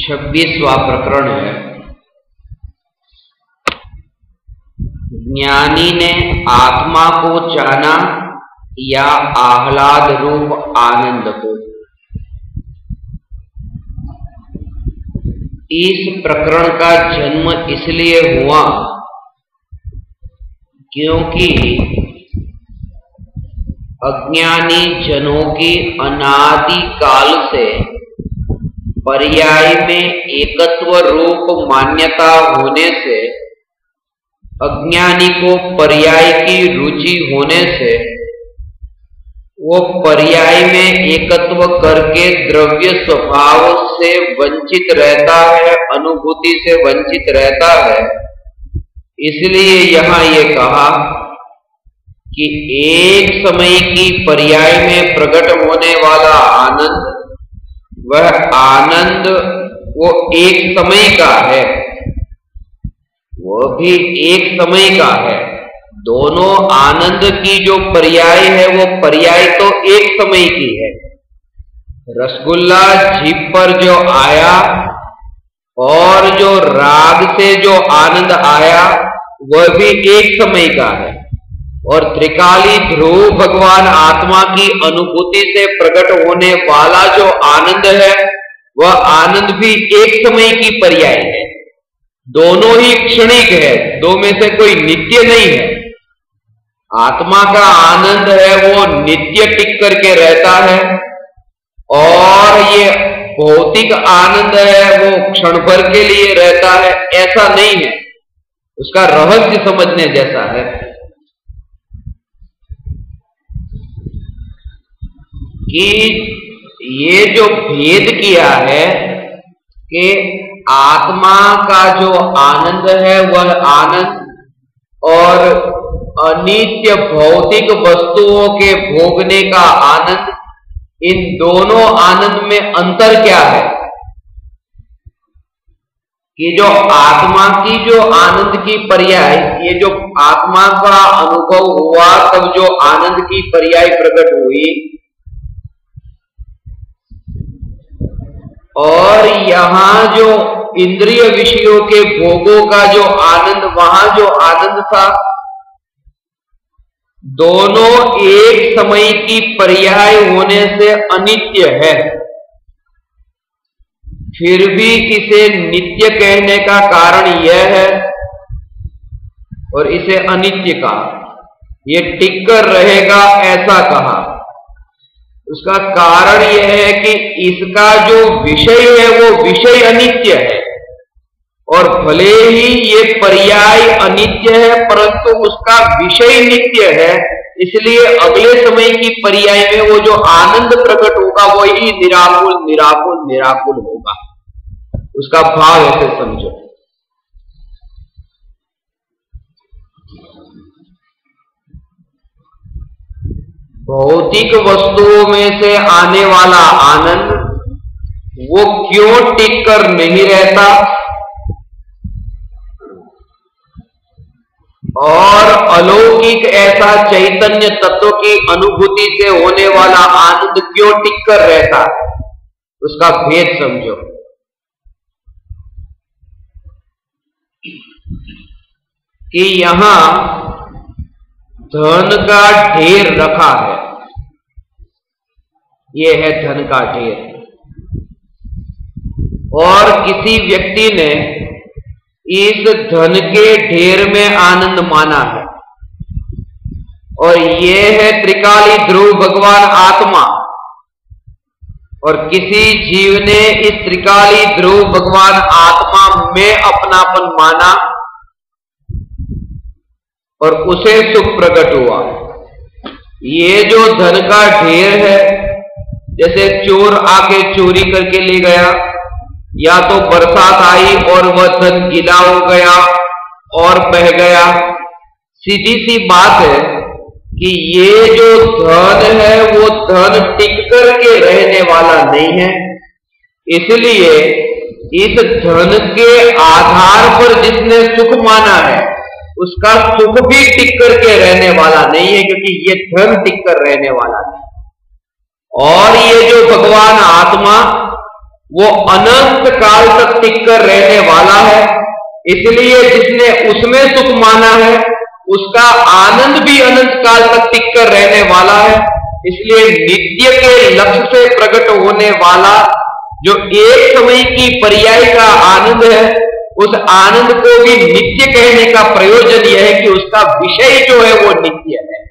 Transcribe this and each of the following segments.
छब्बीसवां प्रकरण है। ज्ञानी ने आत्मा को जाना या आह्लाद रूप आनंद को। इस प्रकरण का जन्म इसलिए हुआ क्योंकि अज्ञानी जनों की अनादि काल से पर्याय में एकत्व रूप मान्यता होने से, अज्ञानी को पर्याय की रुचि होने से वो पर्याय में एकत्व करके द्रव्य स्वभाव से वंचित रहता है, अनुभूति से वंचित रहता है। इसलिए यहां ये कहा कि एक समय की पर्याय में प्रकट होने वाला आनंद, वह आनंद वो एक समय का है, वो भी एक समय का है। दोनों आनंद की जो पर्याय है वो पर्याय तो एक समय की है। रसगुल्ला जीभ पर जो आया और जो राग से जो आनंद आया वह भी एक समय का है, और त्रिकाली ध्रुव भगवान आत्मा की अनुभूति से प्रकट होने वाला जो आनंद है वह आनंद भी एक समय की पर्याय है। दोनों ही क्षणिक है, दो में से कोई नित्य नहीं है। आत्मा का आनंद है वो नित्य टिक करके रहता है, और ये भौतिक आनंद है वो क्षण भर के लिए रहता है, ऐसा नहीं है। उसका रहस्य समझने जैसा है कि ये जो भेद किया है कि आत्मा का जो आनंद है वह आनंद और अनित्य भौतिक वस्तुओं के भोगने का आनंद, इन दोनों आनंद में अंतर क्या है? कि जो आत्मा की जो आनंद की पर्याय, ये जो आत्मा का अनुभव हुआ तब जो आनंद की पर्याय प्रकट हुई, और यहां जो इंद्रिय विषयों के भोगों का जो आनंद, वहां जो आनंद था, दोनों एक समय की पर्याय होने से अनित्य है। फिर भी इसे नित्य कहने का कारण यह है, और इसे अनित्य कहा, ये टिक कर रहेगा ऐसा कहा। उसका कारण यह है कि इसका जो विषय है वो विषय अनित्य है, और भले ही ये पर्याय अनित्य है परंतु उसका विषय नित्य है। इसलिए अगले समय की पर्याय में वो जो आनंद प्रकट होगा वही निराकुल निराकुल निराकुल होगा। उसका भाव ऐसे समझो। भौतिक वस्तुओं में से आने वाला आनंद वो क्यों टिक कर नहीं रहता, और अलौकिक ऐसा चैतन्य तत्व की अनुभूति से होने वाला आनंद क्यों टिक कर रहता है? उसका भेद समझो। कि यहां धन का ढेर रखा है, ये है धन का ढेर, और किसी व्यक्ति ने इस धन के ढेर में आनंद माना है, और ये है त्रिकाली ध्रुव भगवान आत्मा, और किसी जीव ने इस त्रिकाली ध्रुव भगवान आत्मा में अपनापन माना और उसे सुख प्रकट हुआ। ये जो धन का ढेर है, जैसे चोर आके चोरी करके ले गया, या तो बरसात आई और वह धन गीला हो गया और बह गया। सीधी सी बात है कि ये जो धन है वो धन टिक करके रहने वाला नहीं है। इसलिए इस धन के आधार पर जिसने सुख माना है उसका सुख भी टिक करके रहने वाला नहीं है, क्योंकि ये धन टिक कर रहने वाला नहीं। और ये जो भगवान आत्मा वो अनंत काल तक टिक कर रहने वाला है, इसलिए जिसने उसमें सुख माना है उसका आनंद भी अनंत काल तक टिक कर रहने वाला है। इसलिए नित्य के लक्ष्य से प्रकट होने वाला जो एक समय की पर्याय का आनंद है, उस आनंद को भी नित्य कहने का प्रयोजन यह है कि उसका विषय जो है वो नित्य है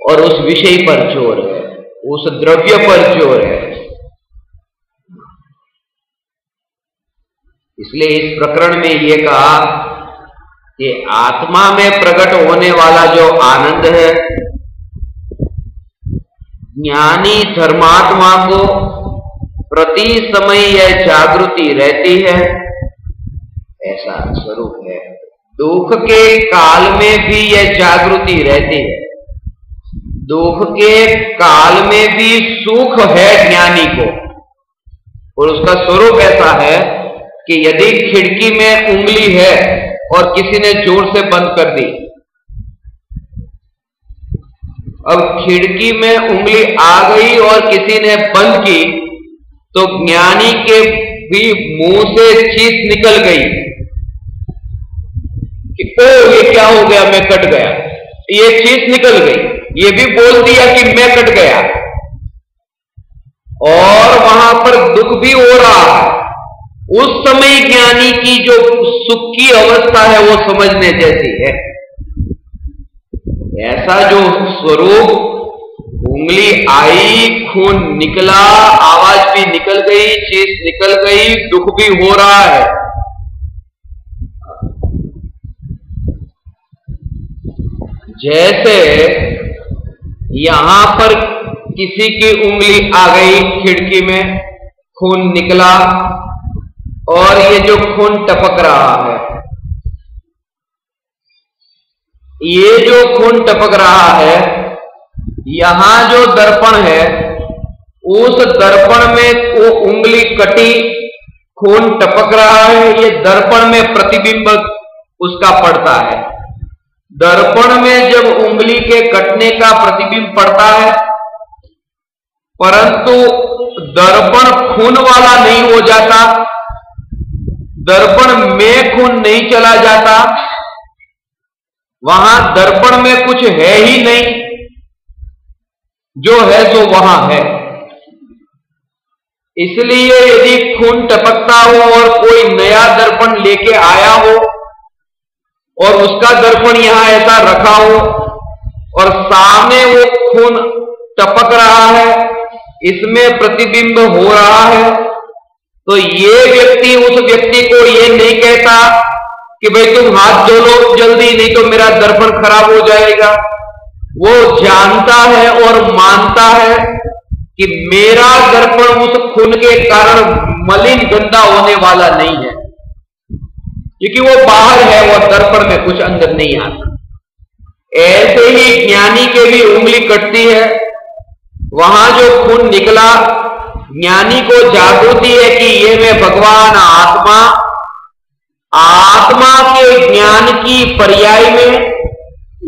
और उस विषय पर जोर है, उस द्रव्य पर जोर है। इसलिए इस प्रकरण में यह कहा कि आत्मा में प्रकट होने वाला जो आनंद है, ज्ञानी धर्मात्मा को प्रति समय यह जागृति रहती है, ऐसा स्वरूप है। दुख के काल में भी यह जागृति रहती है, दुख के काल में भी सुख है ज्ञानी को, और उसका स्वरूप ऐसा है कि यदि खिड़की में उंगली है और किसी ने जोर से बंद कर दी, अब खिड़की में उंगली आ गई और किसी ने बंद की, तो ज्ञानी के भी मुंह से चीस निकल गई कि ओ ये क्या हो गया, मैं कट गया, ये चीस निकल गई। ये भी बोल दिया कि मैं कट गया, और वहां पर दुख भी हो रहा है। उस समय ज्ञानी की जो सुख की अवस्था है वो समझने जैसी है। ऐसा जो स्वरूप, उंगली आई, खून निकला, आवाज भी निकल गई, चीज निकल गई, दुख भी हो रहा है, जैसे यहां पर किसी की उंगली आ गई खिड़की में, खून निकला और ये जो खून टपक रहा है, ये जो खून टपक रहा है, यहां जो दर्पण है, उस दर्पण में वो उंगली कटी, खून टपक रहा है, ये दर्पण में प्रतिबिंब उसका पड़ता है। दर्पण में जब उंगली के कटने का प्रतिबिंब पड़ता है, परंतु दर्पण खून वाला नहीं हो जाता, दर्पण में खून नहीं चला जाता, वहां दर्पण में कुछ है ही नहीं, जो है सो वहां है। इसलिए यदि खून टपकता हो और कोई नया दर्पण लेके आया हो और उसका दर्पण यहां ऐसा रखा हो और सामने वो खून टपक रहा है, इसमें प्रतिबिंब हो रहा है, तो ये व्यक्ति उस व्यक्ति को ये नहीं कहता कि भाई तुम हाथ धो लो जल्दी, नहीं तो मेरा दर्पण खराब हो जाएगा। वो जानता है और मानता है कि मेरा दर्पण उस खून के कारण मलिन गंदा होने वाला नहीं है, क्योंकि वो बाहर है और दर्पण में कुछ अंदर नहीं आता। ऐसे ही ज्ञानी के भी उंगली कटती है, वहां जो खून निकला, ज्ञानी को जागृति है कि ये मैं भगवान आत्मा, आत्मा के ज्ञान की पर्याय में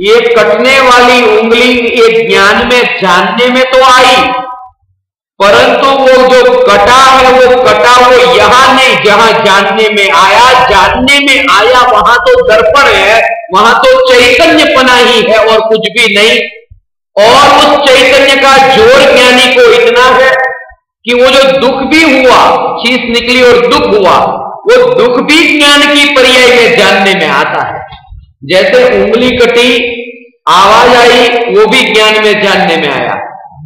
ये कटने वाली उंगली ये ज्ञान में जानने में तो आई, परंतु वो जो कटा है वो कटा वो यहां नहीं जहां जानने में आया। जानने में आया वहां तो दर्पण है, वहां तो चैतन्यपना ही है और कुछ भी नहीं। और उस चैतन्य का जोर ज्ञानी को इतना है कि वो जो दुख भी हुआ, चीस निकली और दुख हुआ, वो दुख भी ज्ञान की पर्याय में जानने में आता है। जैसे उंगली कटी, आवाज आई, वो भी ज्ञान में जानने में आया,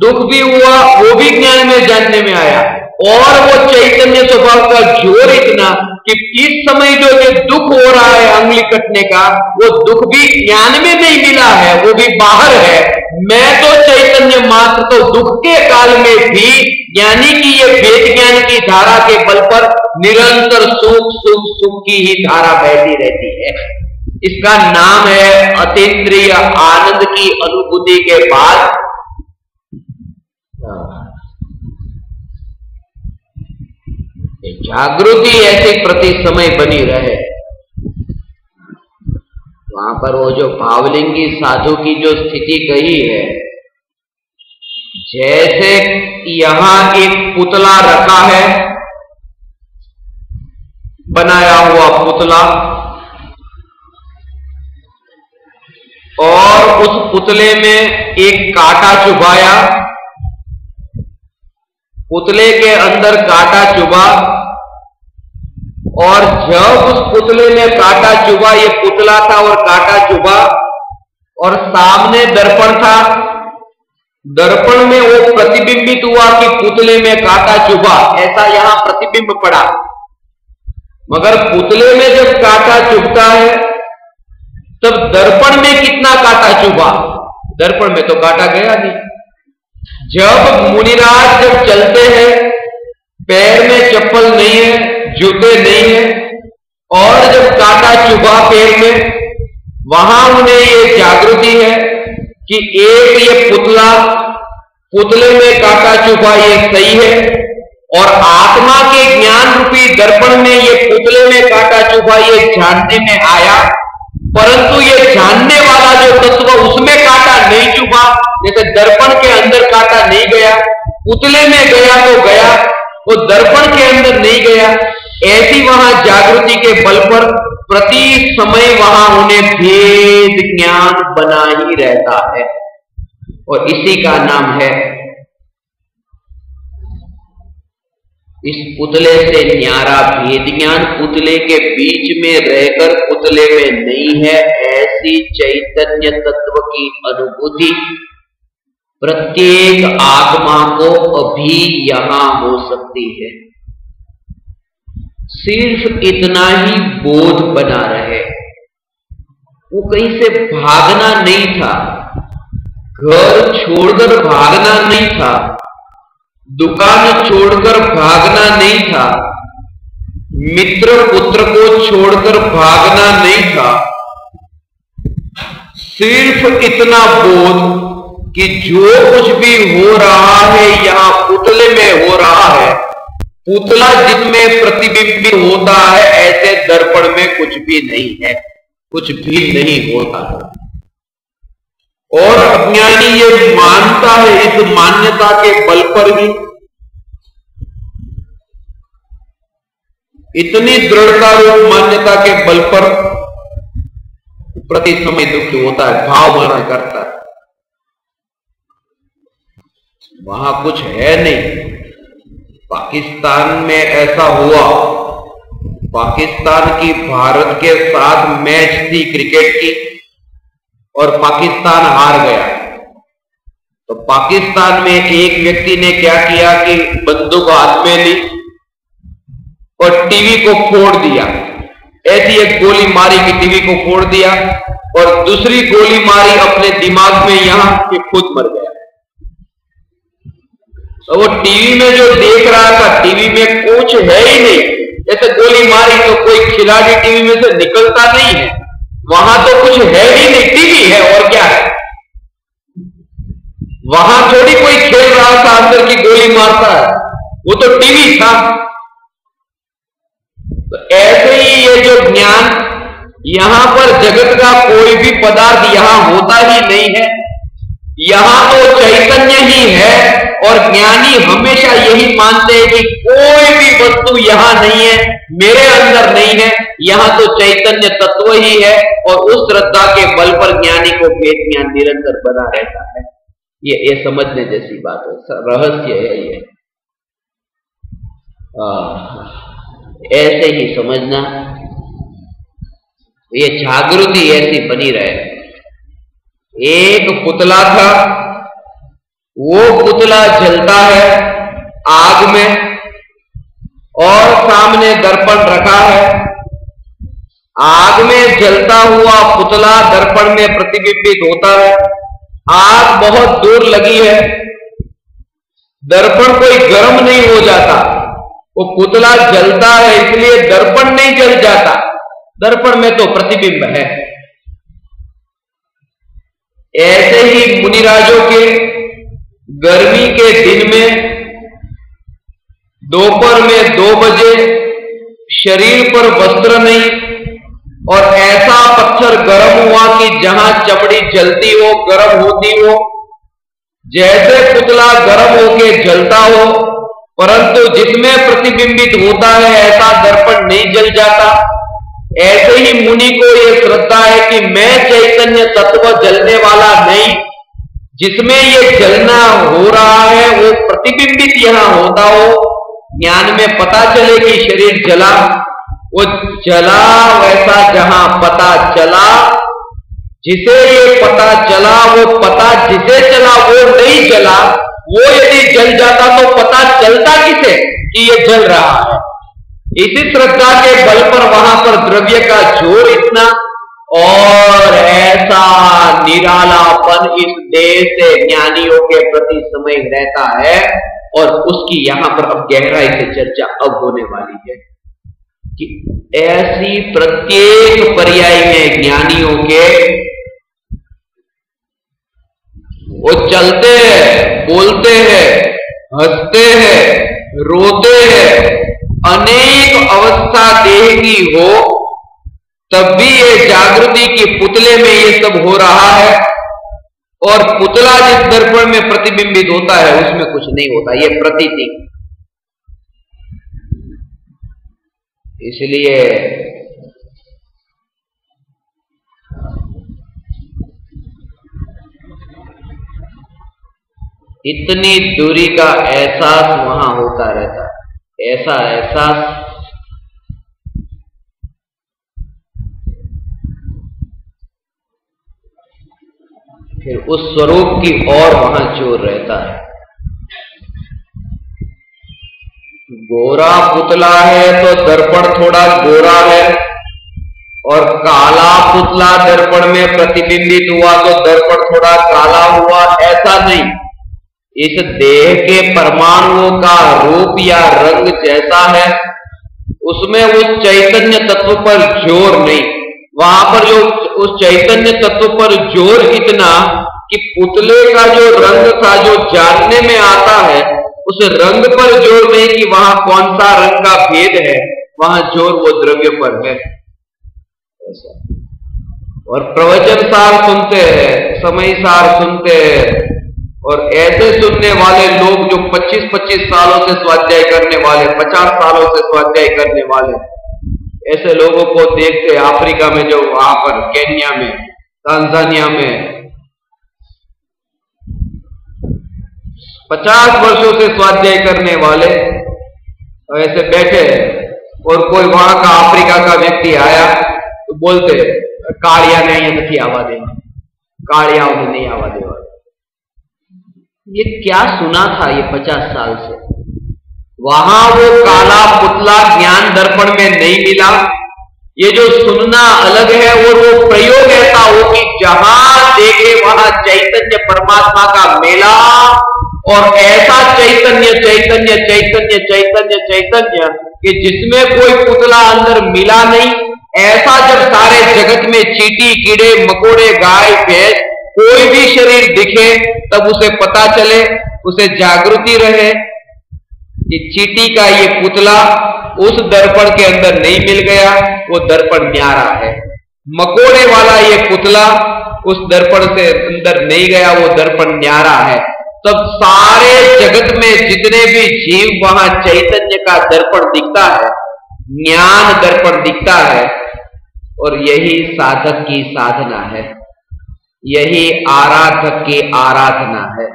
दुख भी हुआ, वो भी ज्ञान में जानने में आया। और वो चैतन्य स्वभाव का जोर इतना कि इस समय जो ये दुख हो रहा है उंगली कटने का, वो दुख भी ज्ञान में नहीं मिला है, वो भी बाहर है। मैं तो चैतन्य मात्र, तो दुख के काल में भी ज्ञानी की ये वेद ज्ञान की धारा के बल पर निरंतर सुख सुख सुख की ही धारा बहती रहती है। इसका नाम है अतीन्द्रिय आनंद की अनुभूति के बाद जागृति ऐसे प्रति समय बनी रहे। वहां पर वो जो भावलिंगी साधु की जो स्थिति कही है, जैसे यहां एक पुतला रखा है, बनाया हुआ पुतला, और उस पुतले में एक कांटा चुभाया, पुतले के अंदर कांटा चुभा, और जब उस पुतले में कांटा चुभा, ये पुतला था और कांटा चुभा, और सामने दर्पण था, दर्पण में वो प्रतिबिंबित हुआ कि पुतले में कांटा चुभा, ऐसा यहां प्रतिबिंब पड़ा। मगर पुतले में जब कांटा चुभता है तब दर्पण में कितना कांटा चुभा? दर्पण में तो कांटा गया नहीं। जब मुनिराज जब चलते हैं, पैर में चप्पल नहीं है, जूते नहीं है, और जब कांटा चुभा पैर में, वहां उन्हें ये जागृति है कि एक ये पुतला, पुतले में कांटा चुभा, ये सही है, और आत्मा के ज्ञान रूपी दर्पण में ये पुतले में कांटा चुभा, ये जानने में आया, परंतु ये जानने वाला जो तत्व, उसमें कांटा नहीं चुभा। जैसे दर्पण के अंदर कांटा नहीं गया, पुतले में गया तो गया, वो दर्पण के अंदर नहीं गया। ऐसी वहां जागृति के बल पर प्रति समय वहां उन्हें भेद ज्ञान बना ही रहता है, और इसी का नाम है, इस पुतले से न्यारा भेद ज्ञान पुतले के बीच में रहकर पुतले में नहीं है, ऐसी चैतन्य तत्व की अनुभूति प्रत्येक आत्मा को अभी यहां हो सकती है। सिर्फ इतना ही बोध बना रहे। वो कहीं से भागना नहीं था, घर छोड़कर भागना नहीं था, दुकान छोड़कर भागना नहीं था, मित्र पुत्र को छोड़कर भागना नहीं था। सिर्फ इतना बोध कि जो कुछ भी हो रहा है यहां पुतले में हो रहा है, पुतला जिसमें प्रतिबिंबित होता है, ऐसे दर्पण में कुछ भी नहीं है, कुछ भी नहीं होता है। और अज्ञानी ये मानता है, इस मान्यता के बल पर ही इतनी दृढ़ता रूप मान्यता के बल पर प्रति समय दुख होता है, भाव भरा करता है। वहां कुछ है नहीं। पाकिस्तान में ऐसा हुआ, पाकिस्तान की भारत के साथ मैच थी क्रिकेट की, और पाकिस्तान हार गया। तो पाकिस्तान में एक व्यक्ति ने क्या किया कि बंदूक हाथ में ली और टीवी को फोड़ दिया। ऐसी एक गोली मारी कि टीवी को फोड़ दिया, और दूसरी गोली मारी अपने दिमाग में यहां कि खुद मर गया। तो वो टीवी में जो देख रहा था, टीवी में कुछ है ही नहीं। जैसे गोली मारी तो कोई खिलाड़ी टीवी में से निकलता नहीं है, वहां तो कुछ है ही नहीं, टीवी है और क्या है। वहां थोड़ी कोई खेल रहा था, अंदर की गोली मारता है, वो तो टीवी था। तो ऐसे ही ये जो ज्ञान, यहां पर जगत का कोई भी पदार्थ यहां होता ही नहीं है, यहां तो चैतन्य ही है। और ज्ञानी हमेशा यही मानते हैं कि कोई भी वस्तु यहां नहीं है, मेरे अंदर नहीं है, यहां तो चैतन्य तत्व ही है। और उस श्रद्धा के बल पर ज्ञानी को भेद ज्ञान निरंतर बना रहता है। ये समझने जैसी बात है, रहस्य है ये। ऐसे ही समझना, ये जागृति ऐसी बनी रहे। एक पुतला था, वो पुतला जलता है आग में, और सामने दर्पण रखा है। आग में जलता हुआ पुतला दर्पण में प्रतिबिंबित होता है। आग बहुत दूर लगी है, दर्पण कोई गर्म नहीं हो जाता, वो पुतला जलता है इसलिए दर्पण नहीं जल जाता, दर्पण में तो प्रतिबिंब है। ऐसे ही मुनिराजों के गर्मी के दिन में दोपहर में 2 बजे शरीर पर वस्त्र नहीं, और ऐसा पत्थर गर्म हुआ कि जहां चमड़ी जलती हो, गर्म होती हो, जैसे पुतला गर्म होके जलता हो, परंतु जिसमें प्रतिबिंबित होता है ऐसा दर्पण नहीं जल जाता। ऐसे ही मुनि को यह श्रद्धा है कि मैं चैतन्य तत्व जलने वाला नहीं, जिसमें ये जलना हो रहा है वो प्रतिबिंबित यहां होता हो। ज्ञान में पता चले कि शरीर जला, वो जला वैसा जहां पता चला, जिसे ये पता चला वो पता जिसे चला वो नहीं जला। वो यदि जल जाता तो पता चलता किसे कि ये जल रहा है। इसी श्रद्धा के बल पर वहां पर द्रव्य का जोर इतना और ऐसा निरालापन इस देह से ज्ञानियों के प्रति समय रहता है। और उसकी यहां पर अब गहराई से चर्चा अब होने वाली है कि ऐसी प्रत्येक पर्याय में ज्ञानियों के वो चलते हैं, बोलते हैं, हंसते हैं, रोते हैं, अनेक अवस्था देह की हो, तब भी ये जागृति की पुतले में ये सब हो रहा है। और पुतला जिस दर्पण में प्रतिबिंबित होता है उसमें कुछ नहीं होता, ये प्रतीति। इसलिए इतनी दूरी का एहसास वहां होता रहता है। ऐसा एहसास फिर उस स्वरूप की ओर वहां जोर रहता है। गोरा पुतला है तो दर्पण थोड़ा गोरा है, और काला पुतला दर्पण में प्रतिबिंबित हुआ तो दर्पण थोड़ा काला हुआ, ऐसा नहीं। इस देह के परमाणुओं का रूप या रंग जैसा है, उसमें उस चैतन्य तत्व पर जोर नहीं। वहां पर जो उस चैतन्य तत्व पर जोर इतना कि पुतले का जो रंग था जो जानने में आता है, उस रंग पर जोर नहीं कि वहां कौन सा रंग का भेद है, वहां जोर वो द्रव्य पर है। और प्रवचन सार सुनते हैं, समय सार सुनते हैं, और ऐसे सुनने वाले लोग जो 25-25 सालों से स्वाध्याय करने वाले, 50 सालों से स्वाध्याय करने वाले, ऐसे लोगों को देखते अफ्रीका में, जो वहां पर केन्या में, तांजानिया में 50 वर्षों से स्वाध्याय करने वाले ऐसे बैठे, और कोई वहां का अफ्रीका का व्यक्ति आया तो बोलते कालिया ने ये नहीं आवा दे, कालियाओं ने नहीं आवा दे। ये क्या सुना था ये 50 साल से? वहां वो काला पुतला ज्ञान दर्पण में नहीं मिला। ये जो सुनना अलग है, और वो प्रयोग ऐसा हो कि जहां देखे वहां चैतन्य परमात्मा का मेला, और ऐसा चैतन्य चैतन्य चैतन्य चैतन्य चैतन्य कि जिसमें कोई पुतला अंदर मिला नहीं। ऐसा जब सारे जगत में चींटी, कीड़े, मकोड़े, गाय, भैंस, कोई भी शरीर दिखे, तब उसे पता चले, उसे जागृति रहे कि चींटी का ये पुतला उस दर्पण के अंदर नहीं मिल गया, वो दर्पण न्यारा है। मकोड़े वाला ये पुतला उस दर्पण से अंदर नहीं गया, वो दर्पण न्यारा है। तब सारे जगत में जितने भी जीव वहां चैतन्य का दर्पण दिखता है, ज्ञान दर्पण दिखता है। और यही साधक की साधना है, यही आराधक की आराधना है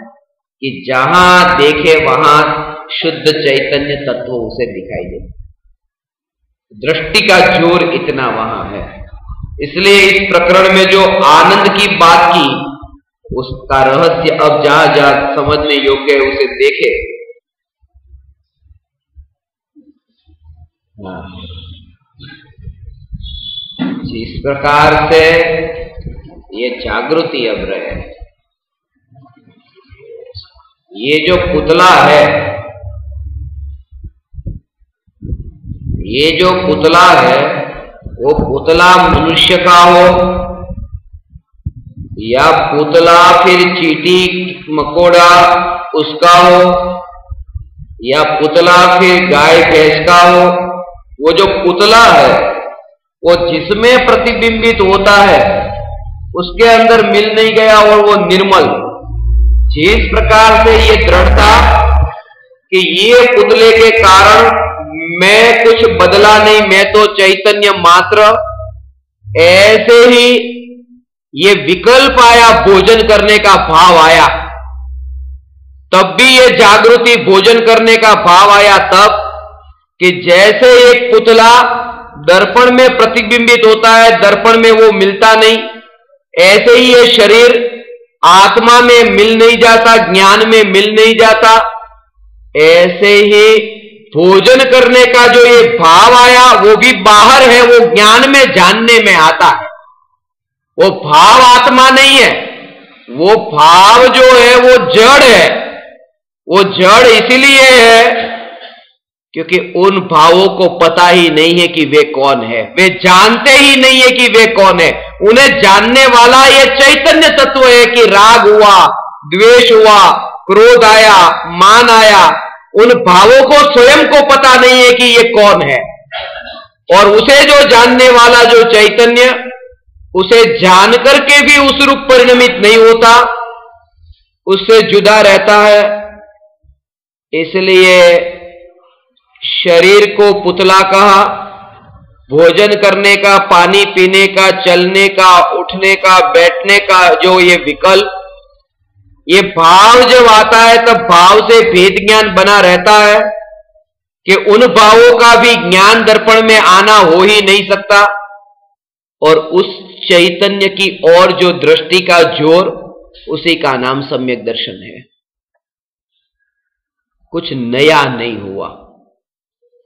कि जहां देखे वहां शुद्ध चैतन्य तत्व उसे दिखाई दे। दृष्टि का जोर इतना वहां है। इसलिए इस प्रकरण में जो आनंद की बात की, उसका रहस्य अब जहां जहां समझने योग्य है उसे देखे। इस प्रकार से ये जागृति अब रहे। ये जो पुतला है, ये जो पुतला है, वो पुतला मनुष्य का हो या पुतला फिर चींटी मकोड़ा उसका हो, या पुतला फिर गाय भैंस का हो, वो जो पुतला है वो जिसमें प्रतिबिंबित होता है उसके अंदर मिल नहीं गया और वो निर्मल। जिस प्रकार से ये दृढ़ता कि ये पुतले के कारण मैं कुछ बदला नहीं, मैं तो चैतन्य मात्र, ऐसे ही ये विकल्प आया, भोजन करने का भाव आया, तब भी ये जागृति भोजन करने का भाव आया तब कि जैसे एक पुतला दर्पण में प्रतिबिंबित होता है, दर्पण में वो मिलता नहीं, ऐसे ही ये शरीर आत्मा में मिल नहीं जाता, ज्ञान में मिल नहीं जाता। ऐसे ही भोजन करने का जो ये भाव आया वो भी बाहर है, वो ज्ञान में जानने में आता है। वो भाव आत्मा नहीं है, वो भाव जो है वो जड़ है। वो जड़ इसलिए है क्योंकि उन भावों को पता ही नहीं है कि वे कौन है, वे जानते ही नहीं है कि वे कौन है। उन्हें जानने वाला ये चैतन्य तत्व है कि राग हुआ, द्वेष हुआ, क्रोध आया, मान आया, उन भावों को स्वयं को पता नहीं है कि ये कौन है। और उसे जो जानने वाला जो चैतन्य, उसे जान करके भी उस रूप परिणमित नहीं होता, उससे जुदा रहता है। इसलिए शरीर को पुतला कहा। भोजन करने का, पानी पीने का, चलने का, उठने का, बैठने का जो ये विकल्प, ये भाव जब आता है तब भाव से भेद ज्ञान बना रहता है कि उन भावों का भी ज्ञान दर्पण में आना हो ही नहीं सकता। और उस चैतन्य की ओर जो दृष्टि का जोर, उसी का नाम सम्यक दर्शन है। कुछ नया नहीं हुआ,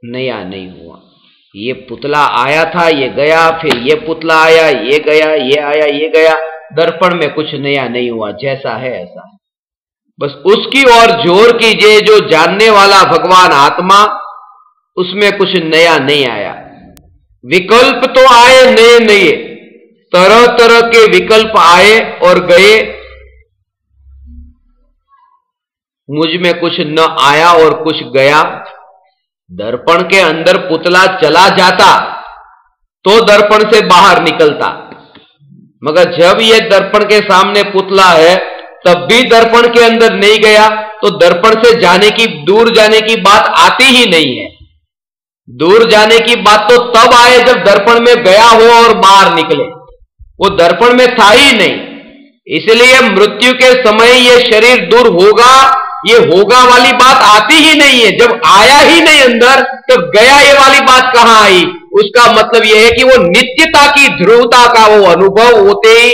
नया नहीं हुआ। ये पुतला आया था, ये गया, फिर ये पुतला आया, ये गया, ये आया, ये गया। दर्पण में कुछ नया नहीं हुआ, जैसा है ऐसा है। बस उसकी ओर जोर कीजिए, जो जानने वाला भगवान आत्मा, उसमें कुछ नया नहीं आया। विकल्प तो आए नए नए, तरह तरह के विकल्प आए और गए। मुझ में कुछ न आया और कुछ गया। दर्पण के अंदर पुतला चला जाता तो दर्पण से बाहर निकलता, मगर जब ये दर्पण के सामने पुतला है तब भी दर्पण के अंदर नहीं गया, तो दर्पण से जाने की, दूर जाने की बात आती ही नहीं है। दूर जाने की बात तो तब आए जब दर्पण में गया हो और बाहर निकले। वो दर्पण में था ही नहीं। इसलिए मृत्यु के समय ये शरीर दूर होगा, ये होगा वाली बात आती ही नहीं है। जब आया ही नहीं अंदर, तो गया ये वाली बात कहां आई? उसका मतलब यह है कि वो नित्यता की ध्रुवता का वो अनुभव होते ही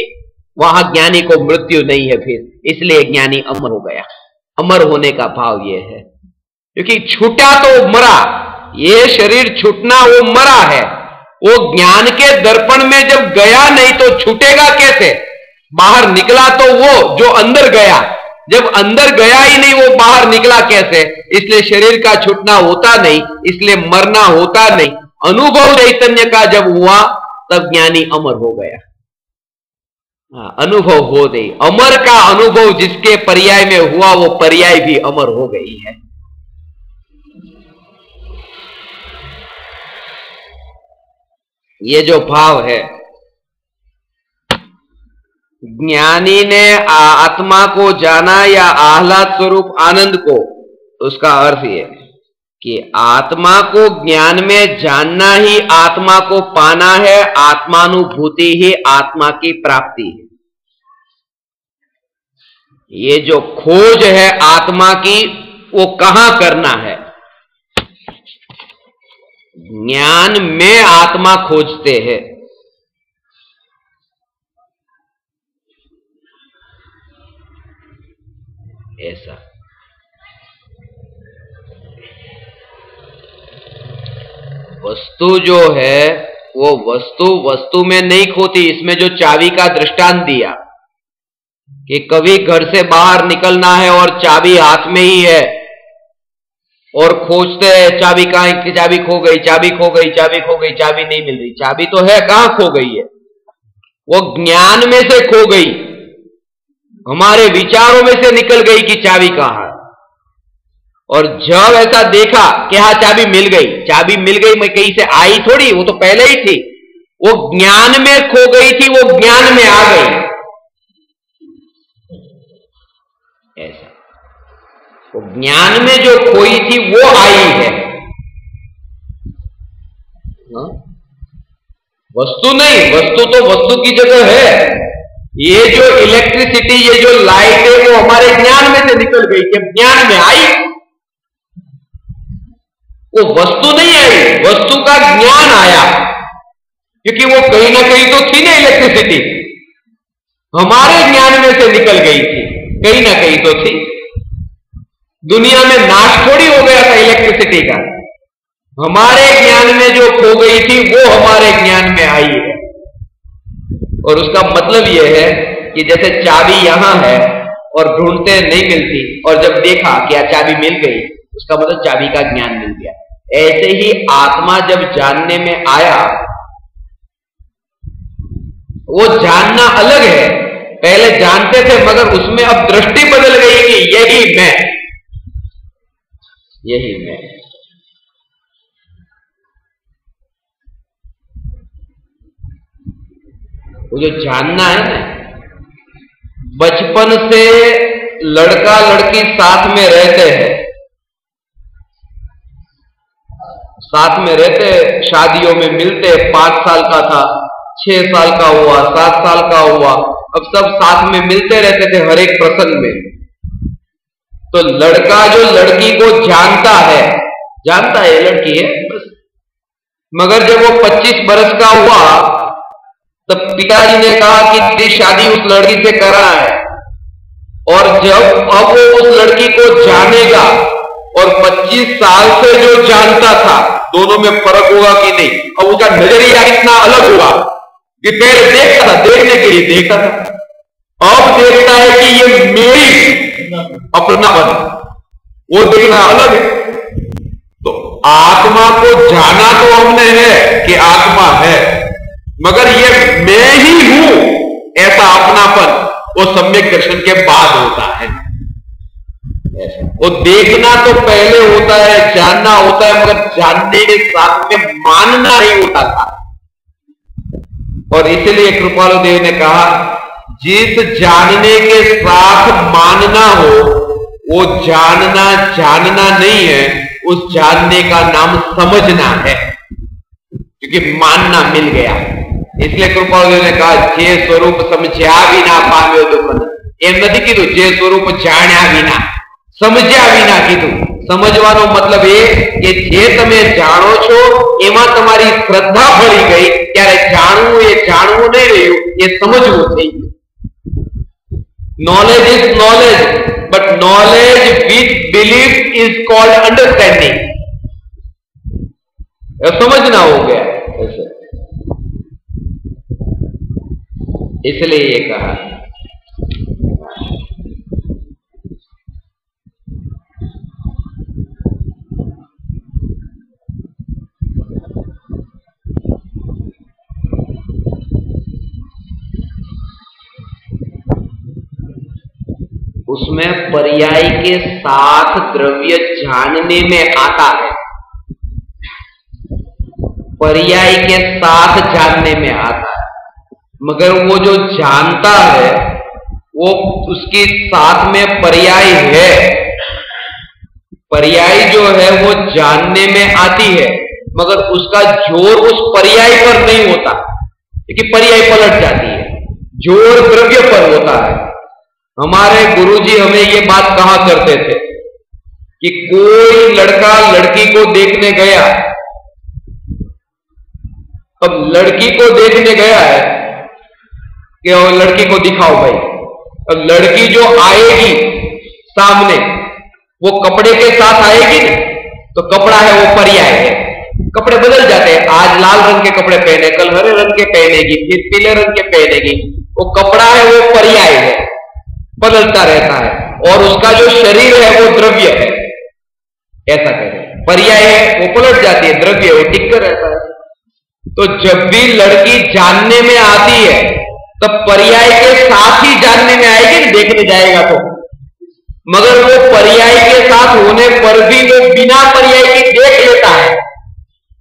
वहां ज्ञानी को मृत्यु नहीं है फिर। इसलिए ज्ञानी अमर हो गया। अमर होने का भाव ये है, क्योंकि छूटा तो मरा, ये शरीर छूटना वो मरा है। वो ज्ञान के दर्पण में जब गया नहीं तो छूटेगा कैसे? बाहर निकला तो वो जो अंदर गया, जब अंदर गया ही नहीं वो बाहर निकला कैसे? इसलिए शरीर का छूटना होता नहीं, इसलिए मरना होता नहीं। अनुभव चैतन्य का जब हुआ तब ज्ञानी अमर हो गया। अनुभव हो गई, अमर का अनुभव जिसके पर्याय में हुआ वो पर्याय भी अमर हो गई है। ये जो भाव है, ज्ञानी ने आत्मा को जाना या आह्लाद स्वरूप आनंद को, उसका अर्थ ये कि आत्मा को ज्ञान में जानना ही आत्मा को पाना है। आत्मानुभूति ही आत्मा की प्राप्ति है। ये जो खोज है आत्मा की, वो कहां करना है? ज्ञान में आत्मा खोजते हैं। ऐसा वस्तु जो है वो वस्तु में नहीं खोती। इसमें जो चाबी का दृष्टांत दिया कि कभी घर से बाहर निकलना है और चाबी हाथ में ही है और खोजते हैं चाबी कहां है, चाबी खो गई, चाबी खो गई, चाबी खो गई, चाबी नहीं मिल रही। चाबी तो है, कहां खो गई है? वो ज्ञान में से खो गई, हमारे विचारों में से निकल गई कि चाबी कहां है। और जब ऐसा देखा कि हाँ चाबी मिल गई, चाबी मिल गई, मैं कहीं से आई थोड़ी, वो तो पहले ही थी। वो ज्ञान में खो गई थी, वो ज्ञान में आ गई। ऐसा वो ज्ञान में जो खोई थी वो आई है, वस्तु नहीं। वस्तु तो वस्तु की जगह है। ये जो इलेक्ट्रिसिटी, ये जो लाइट है, वो हमारे ज्ञान में से निकल गई। जब ज्ञान में आई, वो वस्तु नहीं आई, वस्तु का ज्ञान आया, क्योंकि वो कहीं ना कहीं तो थी ना इलेक्ट्रिसिटी, हमारे ज्ञान में से निकल गई थी, कहीं ना कहीं तो थी। दुनिया में नाश थोड़ी हो गया था इलेक्ट्रिसिटी का, हमारे ज्ञान में जो खो गई थी वो हमारे ज्ञान में आई है। और उसका मतलब यह है कि जैसे चाबी यहां है और ढूंढते नहीं मिलती, और जब देखा क्या चाबी मिल गई, उसका मतलब चाबी का ज्ञान मिल गया। ऐसे ही आत्मा जब जानने में आया, वो जानना अलग है। पहले जानते थे मगर उसमें अब दृष्टि बदल गई कि यही मैं, यही मैं। वो जो जानना है ना, बचपन से लड़का लड़की साथ में रहते हैं, साथ में रहते, शादियों में मिलते, 5 साल का था, 6 साल का हुआ, 7 साल का हुआ, अब सब साथ में मिलते रहते थे हर एक प्रसंग में। तो लड़का जो लड़की को जानता है लड़की है बस। मगर जब वो 25 बरस का हुआ, तब पिताजी ने कहा कि तेरी शादी उस लड़की से करा है। और जब अब वो उस लड़की को जानेगा और 25 साल से जो जानता था, दोनों में फर्क होगा कि नहीं। अब उसका नजरिया इतना अलग होगा कि पहले देखता था, देखने के लिए देखता था, अब देखता है कि ये मेरी अपनापन, वो देखना अलग है। तो आत्मा को जाना तो हमने है कि आत्मा है, मगर ये मैं ही हूं ऐसा अपनापन वो सम्यक दर्शन के बाद होता है। वो देखना तो पहले होता है, जानना होता है, मगर जानने के साथ में मानना नहीं होता था। और इसलिए कृपालु देव ने कहा, जिस जानने के साथ मानना हो वो जानना नहीं है, उस जानने का नाम समझना है, क्योंकि मानना मिल गया। इसलिए कृपालु देव ने कहा, जे स्वरूप समझ्या विना पाम्यो दुख। एम नहीं कीधु जे स्वरूप जाण्या विना, समझ्या विना कीधु। समझવાનો मतलब એ કે જે તમે જાણો છો એમાં તમારી શ્રદ્ધા ભળી ગઈ, ત્યારે જાણવું એ જાણવું નહીં રહ્યું, એ સમજવું થઈ ગયું. Knowledge is knowledge, but knowledge with belief is called understanding. समझना हो गया ऐसे, इसलिए ये कहा। उसमें पर्याय के साथ द्रव्य जानने में आता है, पर्याय के साथ जानने में आता है, मगर वो जो जानता है वो उसके साथ में पर्याय है। पर्याय जो है वो जानने में आती है, मगर उसका जोर उस पर्याय पर नहीं होता, क्योंकि पर्याय पलट जाती है, जोर द्रव्य पर होता है। हमारे गुरुजी हमें ये बात कहा करते थे कि कोई लड़का लड़की को देखने गया, अब लड़की को देखने गया है कि लड़की को दिखाओ भाई। अब लड़की जो आएगी सामने, वो कपड़े के साथ आएगी ना, तो कपड़ा है वो पर्याय है, कपड़े बदल जाते हैं। आज लाल रंग के कपड़े पहने, कल हरे रंग के पहनेगी, फिर पीले रंग के पहनेगी। वो कपड़ा है वो पर्याय है, बदलता रहता है, और उसका जो शरीर है वो द्रव्य है। ऐसा करें, पर्याय है वो पलट जाती है, द्रव्य वो टिक कर रहता है। तो जब भी लड़की जानने में आती है तब पर्याय के साथ ही जानने में आएगी, देखने जाएगा तो, मगर वो पर्याय के साथ होने पर भी वो बिना पर्याय के देख लेता है।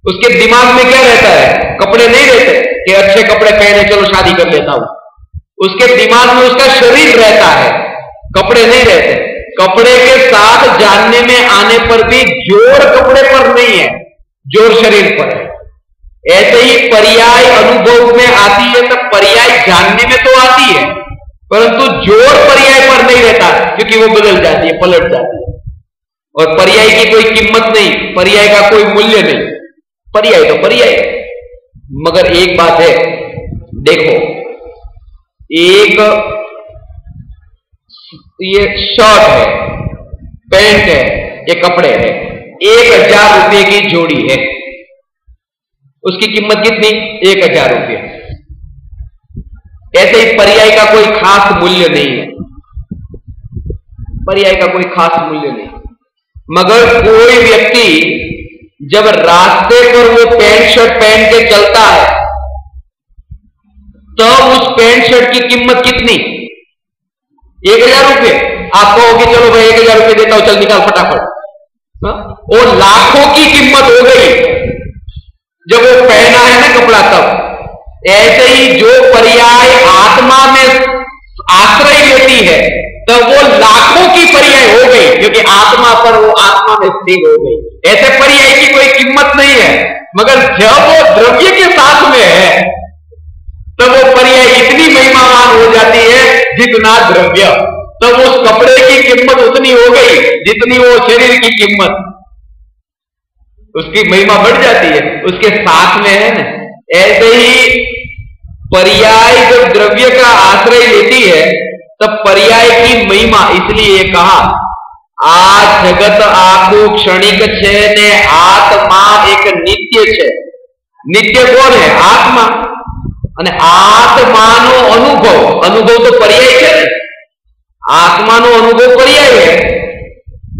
उसके दिमाग में क्या रहता है, कपड़े नहीं रहते, कि अच्छे कपड़े पहने चलो शादी कर लेता हूं, उसके दिमाग में उसका शरीर रहता है, कपड़े नहीं रहते। कपड़े के साथ जानने में आने पर भी जोर कपड़े पर नहीं है, जोर शरीर पर है। ऐसे ही पर्याय अनुभव में आती है तो पर्याय जानने में तो आती है, परंतु जोर पर्याय पर नहीं रहता, क्योंकि वो बदल जाती है, पलट जाती है। और पर्याय की कोई कीमत नहीं, पर्याय का कोई मूल्य नहीं, पर्याय तो पर्याय। मगर एक बात है, देखो, एक ये शर्ट है, पैंट है, ये कपड़े है, 1000 रुपये की जोड़ी है, उसकी कीमत कितनी? 1000 रुपये। ऐसे ही पर्याय का कोई खास मूल्य नहीं है, पर्याय का कोई खास मूल्य नहीं। मगर कोई व्यक्ति जब रास्ते पर वो पैंट शर्ट पहन के चलता है, तो उस पैंट शर्ट की कीमत कितनी? 1000 रुपये। आप कहोगे चलो भाई 1000 रुपये देता हूं, चल निकाल फटाफट। वो लाखों की कीमत हो गई जब वो पहना है ना कपड़ा तब। ऐसे ही जो पर्याय आत्मा में आश्रय लेती है तब वो लाखों की पर्याय हो गई, क्योंकि आत्मा पर वो आत्मा में स्थिर हो गई। ऐसे पर्याय की कोई कीमत नहीं है, मगर जब वो द्रव्य के साथ में है तब वो पर्याय इतनी महिमावान हो जाती है जितना द्रव्य। तब उस कपड़े की कीमत उतनी हो गई जितनी वो शरीर की कीमत, उसकी महिमा बढ़ जाती है, उसके साथ में है ना। ऐसे ही पर्याय जब द्रव्य का आश्रय लेती है तब पर्याय की महिमा, इसलिए कहा आ जगत आखू क्षणिक छे ने आत्मा एक नित्य छे। नित्य कौन है? आत्मा। અને આત્માનો અનુભવ તો पर्याय है, आत्माનો अनुभव पर्याय है,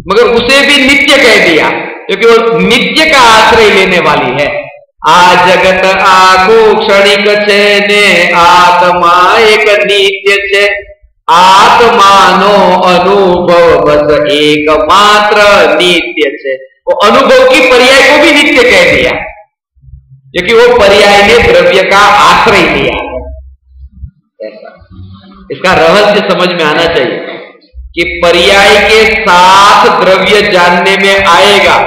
मगर उसे भी नित्य कह दिया क्योंकि वो नित्य का आश्रय लेने वाली है। आ जगत आगो क्षणिक छे ने आत्मा एक नित्य छे। आत्मानो अनुभव बस एकमात्र नित्य छे। वो अनुभव की पर्याय को भी नित्य कह दिया क्योंकि वो पर्याय ने द्रव्य का आश्रय लिया है। ऐसा इसका रहस्य समझ में आना चाहिए कि पर्याय के साथ द्रव्य जानने में आएगा,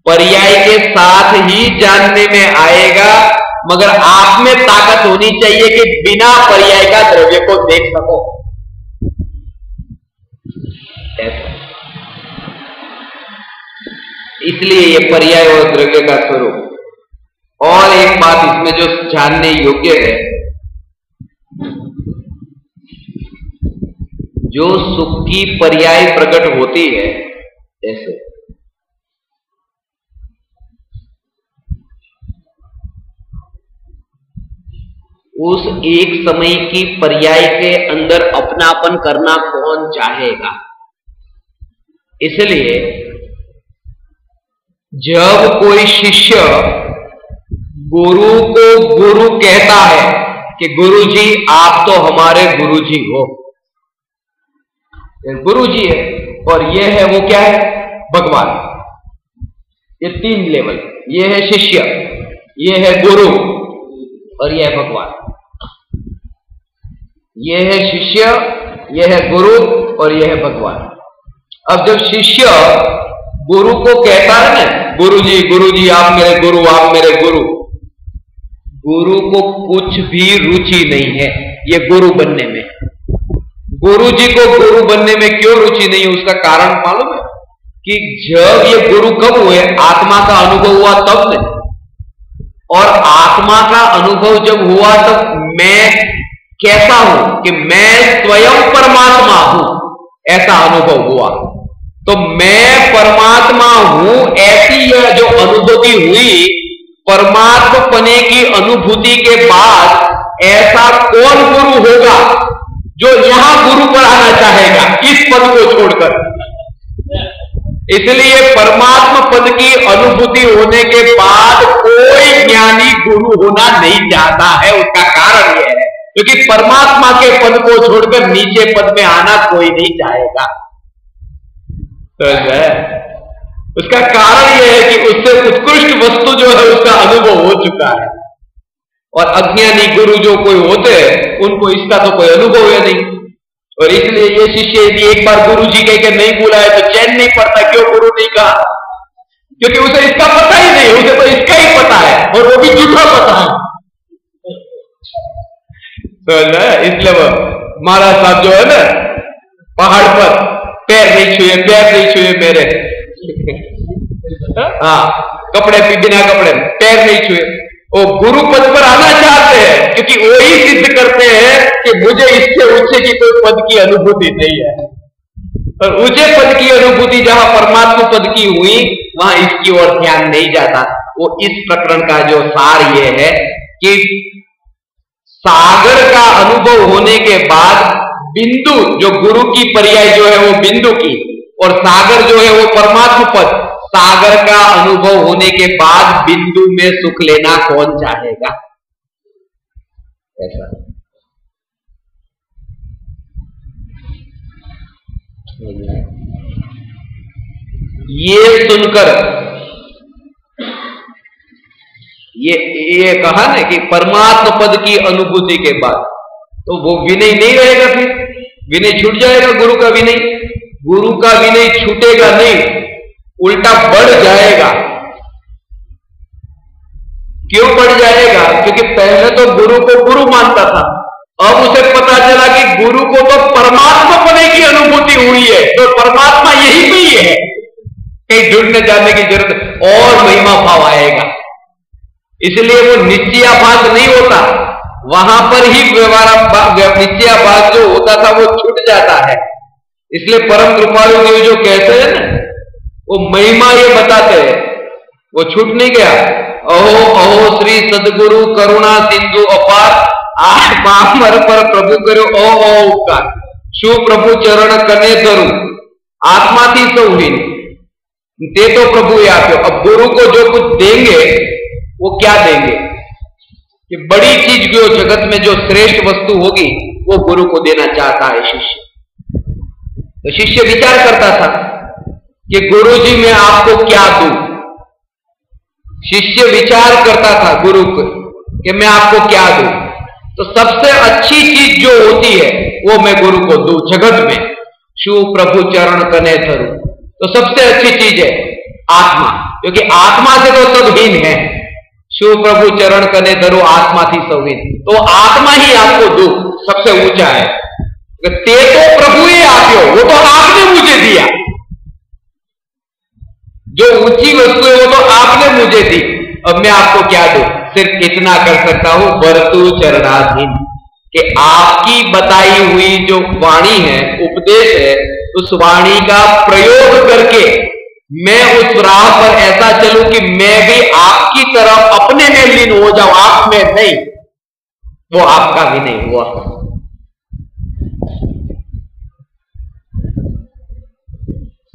पर्याय के साथ ही जानने में आएगा, मगर आप में ताकत होनी चाहिए कि बिना पर्याय का द्रव्य को देख सको। ऐसा इसलिए ये पर्याय और द्रव्य का स्वरूप। और एक बात इसमें जो जानने योग्य है, जो सुख की पर्याय प्रकट होती है, ऐसे उस एक समय की पर्याय के अंदर अपनापन करना कौन चाहेगा। इसलिए जब कोई शिष्य गुरु को गुरु कहता है कि गुरुजी आप तो हमारे गुरुजी हो, गुरुजी है और ये है वो क्या है? भगवान। ये 3 लेवल, ये है शिष्य, ये है गुरु और ये है भगवान। ये है शिष्य, ये है गुरु और ये है भगवान। अब जब शिष्य गुरु को कहता है ना, गुरुजी आप मेरे गुरु, आप मेरे गुरु, गुरु को कुछ भी रुचि नहीं है ये गुरु बनने में। गुरु जी को गुरु बनने में क्यों रुचि नहीं है, उसका कारण मालूम है कि जब ये गुरु कब हुए? आत्मा का अनुभव हुआ तब ने। और आत्मा का अनुभव जब हुआ तब मैं कैसा हूं कि मैं स्वयं परमात्मा हूं, ऐसा अनुभव हुआ। तो मैं परमात्मा हूं ऐसी यह जो अनुभूति हुई, परमात्मा पने की अनुभूति के बाद ऐसा कौन गुरु होगा जो यहां गुरु पढ़ाना चाहेगा इस पद को छोड़कर। इसलिए परमात्मा पद की अनुभूति होने के बाद कोई ज्ञानी गुरु होना नहीं चाहता है। उसका कारण यह है क्योंकि परमात्मा के पद को छोड़कर नीचे पद में आना कोई नहीं चाहेगा। तो उसका कारण यह है कि उससे उत्कृष्ट वस्तु जो है उसका अनुभव हो चुका है। और अज्ञानी गुरु जो कोई होते हैं उनको इसका तो कोई अनुभव है नहीं, और इसलिए ये शिष्य यदि एक बार गुरु जी कह के नहीं बोला है तो चैन नहीं पड़ता, क्यों गुरु नहीं कहा, क्योंकि उसे इसका पता ही नहीं, उसे तो इसका ही पता है और वो भी झूठा पता है। तो इसलिए वो महाराज साहब जो है ना पहाड़ पर पैर नहीं छुए मेरे हाँ, कपड़े भी बिना कपड़े पैर नहीं छुए, वो गुरु पद पर आना चाहते हैं क्योंकि वो ही सिद्ध करते हैं कि मुझे इससे ऊंचे की कोई पद की अनुभूति नहीं है, और ऊंचे पद की अनुभूति जहां परमात्मा पद की हुई वहां इसकी ओर ध्यान नहीं जाता। वो इस प्रकरण का जो सार ये है कि सागर का अनुभव होने के बाद बिंदु जो गुरु की पर्याय जो है वो बिंदु की, और सागर जो है वो परमात्मा पद, सागर का अनुभव होने के बाद बिंदु में सुख लेना कौन चाहेगा, ऐसा। ये सुनकर ये कहा ना कि परमात्मा पद की अनुभूति के बाद तो वो विनय नहीं रहेगा, फिर विनय छूट जाएगा, गुरु का विनय छूटेगा नहीं, उल्टा बढ़ जाएगा। क्यों बढ़ जाएगा? क्योंकि पहले तो गुरु को गुरु मानता था, अब उसे पता चला कि गुरु को तो परमात्मा पने की अनुभूति हुई है, तो परमात्मा यही पे ही है, कहीं ढूंढने जाने की जरूरत, और महिमा भाव आएगा। इसलिए वो निश्चयाभास नहीं होता, वहां पर ही निश्चयाभास जो होता था वो छूट जाता है। इसलिए परम कृपालु देव जो कहते हैं ना, वो महिमा ये बताते हैं, वो छूट नहीं गया। अहो अहो श्री सदगुरु करुणा सिंधु अपार, आज पामर पर प्रभु करो ओ उपकार, शु प्रभु चरण कने धरू, आत्मा थी सौहीन ते तो प्रभु ये आप्यो। अब गुरु को जो कुछ देंगे वो क्या देंगे, कि बड़ी चीज जो जगत में जो श्रेष्ठ वस्तु होगी वो गुरु को देना चाहता है शिष्य। तो शिष्य विचार करता था कि गुरु जी मैं आपको क्या दूं, शिष्य विचार करता था गुरु को कि मैं आपको क्या दूं, तो सबसे अच्छी चीज जो होती है वो मैं गुरु को दूं जगत में, शु प्रभु चरण कने धरू, तो सबसे अच्छी चीज है आत्मा, क्योंकि आत्मा से तो सब हीन है। शु प्रभु चरण कने धरू आत्मा थी सौहीन, तो आत्मा ही आपको दूं सबसे ऊंचा है। ते तो प्रभु ही आप्यो, वो तो आपने मुझे दिया, जो ऊंची वस्तु है वो तो आपने मुझे दी, अब मैं आपको क्या दूं, सिर्फ इतना कर सकता हूं, बरतु चरणाधीन, कि आपकी बताई हुई जो वाणी है, उपदेश है, उस वाणी का प्रयोग करके मैं उस राह पर ऐसा चलूं कि मैं भी आपकी तरफ अपने में लीन हो जाऊं, आप में नहीं, वो आपका भी नहीं हुआ।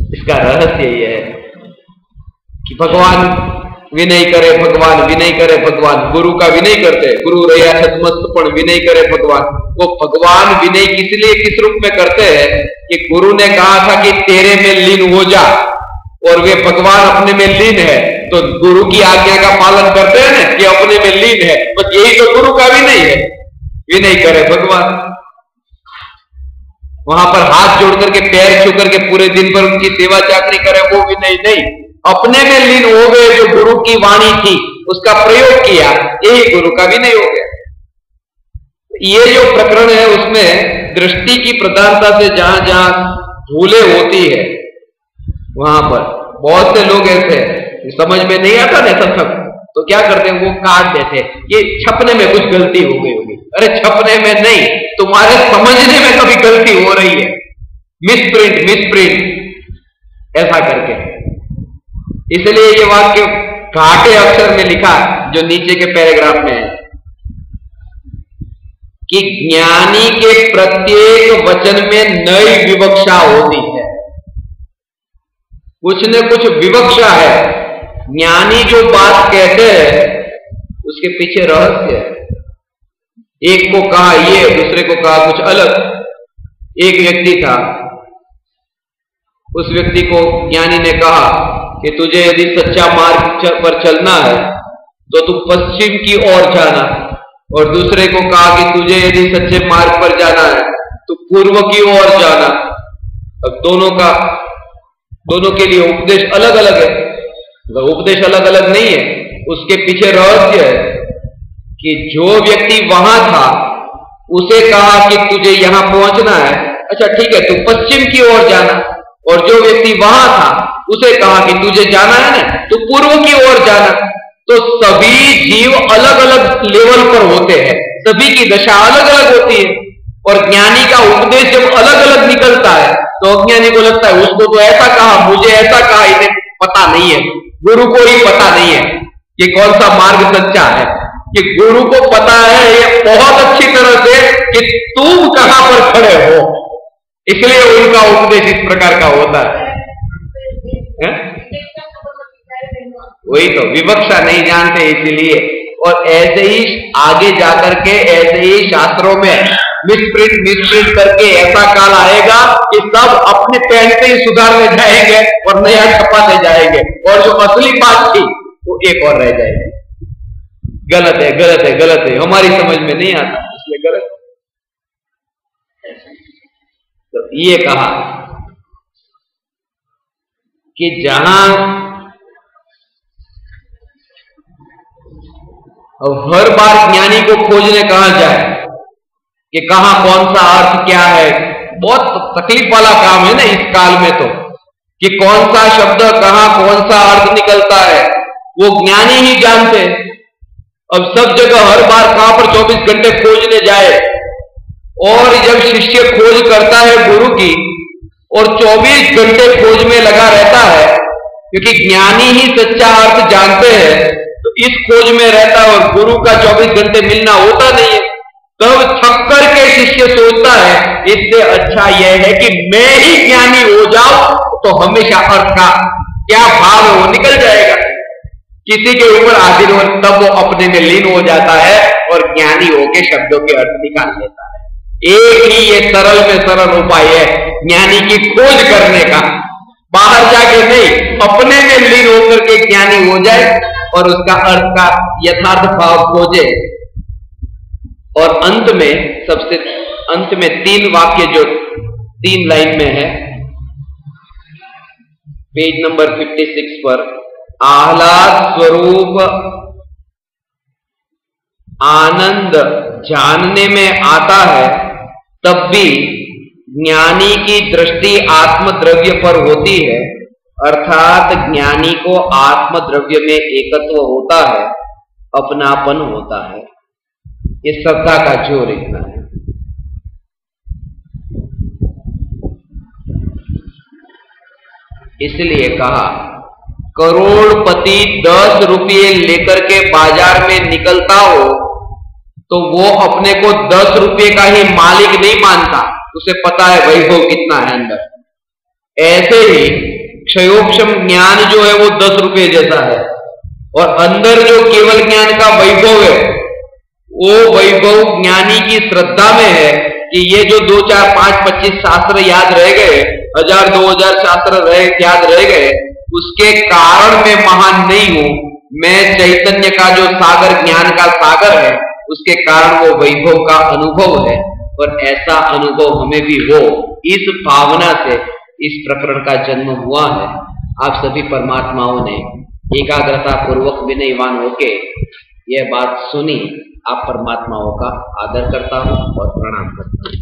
इसका रहस्य यह है कि भगवान विनय करे, भगवान विनय करे, भगवान गुरु का विनय करते, गुरु रया छदमस्तपण विनय करे भगवान। वो भगवान विनय किस लिए किस रूप में करते हैं कि गुरु ने कहा था कि तेरे में लीन हो जा, और वे भगवान अपने में लीन है, तो गुरु की आज्ञा का पालन करते हैं ना कि अपने में लीन है, बस यही तो गुरु का विनय है, विनय करे भगवान। वहां पर हाथ जोड़ करके पैर छू करके पूरे दिन भर उनकी सेवा चाकरी करे, वो विनय नहीं, अपने में लीन हो गए, जो गुरु की वाणी थी उसका प्रयोग किया, यही गुरु का विनय हो गया। ये जो प्रकरण है उसमें दृष्टि की प्रधानता से जहां जहां भूले होती है वहां पर बहुत से लोग ऐसे समझ में नहीं आता ना सब, तो क्या करते हैं, वो काट देते, ये छपने में कुछ गलती हो गई होगी। अरे छपने में नहीं, तुम्हारे समझने में कभी गलती हो रही है, मिसप्रिंट ऐसा करके। इसलिए ये वाक्य घाटे अक्षर में लिखा जो नीचे के पैराग्राफ में है कि ज्ञानी के प्रत्येक वचन में नई विवक्षा होती है, कुछ न कुछ विवक्षा है। ज्ञानी जो बात कहते हैं उसके पीछे रहस्य है। एक को कहा ये, दूसरे को कहा कुछ अलग। एक व्यक्ति था, उस व्यक्ति को ज्ञानी ने कहा कि तुझे यदि सच्चा मार्ग पर चलना है तो तू पश्चिम की ओर जाना, और दूसरे को कहा कि तुझे यदि सच्चे मार्ग पर जाना है तो पूर्व की ओर जाना। अब दोनों के लिए उपदेश अलग अलग है। अगर उपदेश अलग अलग नहीं है, उसके पीछे रहस्य है कि जो व्यक्ति वहां था उसे कहा कि तुझे यहां पहुंचना है, अच्छा ठीक है तू पश्चिम की ओर जाना, और जो व्यक्ति वहां था उसे कहा कि तुझे जाना है ना तो पूर्व की ओर जाना। तो सभी जीव अलग अलग लेवल पर होते हैं, सभी की दशा अलग अलग होती है, और ज्ञानी का उपदेश जब अलग अलग निकलता है तो अज्ञानी को लगता है उसको तो ऐसा कहा, मुझे ऐसा कहा, इन्हें पता नहीं है, गुरु को ही पता नहीं है कि कौन सा मार्ग सच्चा है। कि गुरु को पता है ये बहुत अच्छी तरह से कि तुम कहां पर खड़े हो, इसलिए उनका उपदेश इस प्रकार का होता है। वही तो विवक्षा नहीं जानते इसलिए, और ऐसे ही आगे जाकर के ऐसे ही शास्त्रों में मिसप्रिंट करके ऐसा काल आएगा कि सब अपने पहनते ही सुधारने जाएंगे और नया छपाते जाएंगे, और जो असली बात थी वो एक और रह जाएगी। गलत है, गलत है, गलत है, हमारी समझ में नहीं आता इसलिए गलत। तो ये कहा कि जहां अब हर बार ज्ञानी को खोजने कहां जाए कि कहां कौन सा अर्थ क्या है, बहुत तकलीफ वाला काम है ना इस काल में, तो कि कौन सा शब्द कहां कौन सा अर्थ निकलता है वो ज्ञानी ही जानते। अब सब जगह हर बार कहां पर 24 घंटे खोजने जाए, और जब शिष्य खोज करता है गुरु की और 24 घंटे खोज में लगा रहता है, क्योंकि ज्ञानी ही सच्चा अर्थ जानते हैं, तो इस खोज में रहता है और गुरु का 24 घंटे मिलना होता नहीं है। तब थक करके शिष्य सोचता है इससे अच्छा यह है कि मैं ही ज्ञानी हो जाऊं, तो हमेशा अर्थ का क्या भाव है वो निकल जाएगा, किसी के ऊपर हाजिर हो, तब वो अपने में लीन हो जाता है और ज्ञानी होके शब्दों के अर्थ निकाल लेता है। एक ही ये सरल में सरल उपाय है ज्ञानी की खोज करने का, बाहर जाके नहीं, अपने में लीन होकर के ज्ञानी हो जाए और उसका अर्थ का यथार्थ भाव खोजे। और अंत में, सबसे अंत में 3 वाक्य जो 3 लाइन में है, पेज नंबर 56 पर, आह्लाद स्वरूप आनंद जानने में आता है, तब भी ज्ञानी की दृष्टि आत्मद्रव्य पर होती है, अर्थात ज्ञानी को आत्मद्रव्य में एकत्व होता है, अपनापन होता है। इस श्रद्धा का जोर इतना है। इसलिए कहा करोड़पति 10 रुपये लेकर के बाजार में निकलता हो तो वो अपने को 10 रुपये का ही मालिक नहीं मानता, उसे पता है वैभव कितना है अंदर। ऐसे ही क्षयोक्षम ज्ञान जो है वो 10 रुपये जैसा है, और अंदर जो केवल ज्ञान का वैभव है वो वैभव ज्ञानी की श्रद्धा में है कि ये जो 2, 4, 5, 25 शास्त्र याद रह गए, 1000, 2000 शास्त्र याद रह गए, उसके कारण मैं महान नहीं हूं, मैं चैतन्य का जो सागर, ज्ञान का सागर है, उसके कारण वो वैभव का अनुभव है। और ऐसा अनुभव हमें भी हो, इस भावना से इस प्रकरण का जन्म हुआ है। आप सभी परमात्माओं ने एकाग्रता पूर्वक विनयवान होके यह बात सुनी। आप परमात्माओं का आदर करता हूं और प्रणाम करता हूं।